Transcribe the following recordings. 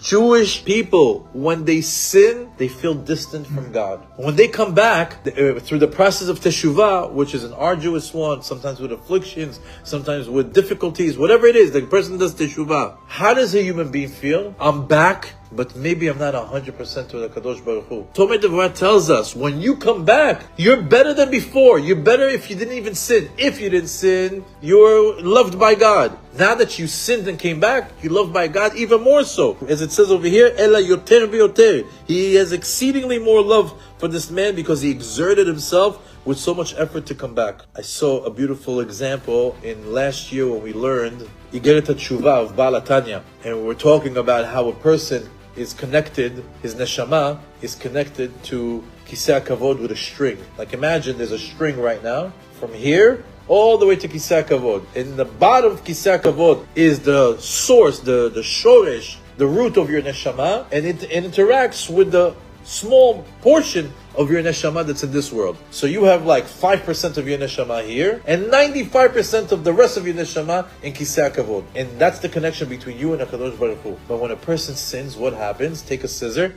Jewish people, when they sin, they feel distant from God. When they come back, through the process of Teshuva, which is an arduous one, sometimes with afflictions, sometimes with difficulties, whatever it is, the person does Teshuva. How does a human being feel? I'm back, but maybe I'm not 100% to the Kadosh Baruch Hu. Tomei Devorah tells us, when you come back, you're better than before. You're better if you didn't even sin. If you didn't sin, you're loved by God. Now that you sinned and came back, you're loved by God even more so. As it says over here, Ela yoter v'yoter. He has exceedingly more love for this man because he exerted himself with so much effort to come back. I saw a beautiful example in last year when we learned Igeret Teshuva of Baal HaTanya. And we were talking about how a person is connected, his neshama is connected to Kisei HaKavod with a string. Like imagine there's a string right now, from here all the way to Kisei HaKavod. In the bottom of Kisei HaKavod is the source, the shoresh, the root of your neshama, and it interacts with the small portion of your neshama that's in this world. So you have like 5% of your neshama here, and 95% of the rest of your neshama in Kisei HaKavod. And that's the connection between you and HaKadosh Baruch Hu. But when a person sins, what happens? Take a scissor,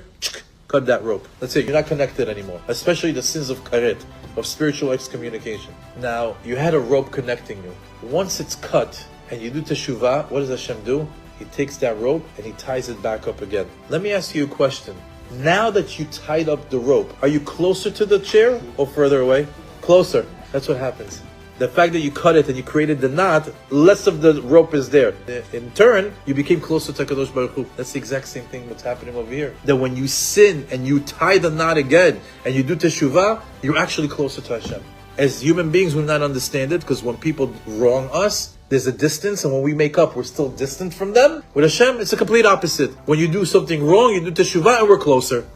cut that rope. That's it, you're not connected anymore. Especially the sins of karet, of spiritual excommunication. Now, you had a rope connecting you. Once it's cut, and you do teshuvah, what does Hashem do? He takes that rope and he ties it back up again. Let me ask you a question. Now that you tied up the rope, are you closer to the chair or further away? Closer. That's what happens. The fact that you cut it and you created the knot, less of the rope is there. In turn, you became closer to Kadosh Baruch Hu. That's the exact same thing what's happening over here. That when you sin and you tie the knot again and you do teshuvah, you're actually closer to Hashem. As human beings, we not understand it because when people wrong us, there's a distance, and when we make up, we're still distant from them. With Hashem, it's the complete opposite. When you do something wrong, you do teshuvah, and we're closer.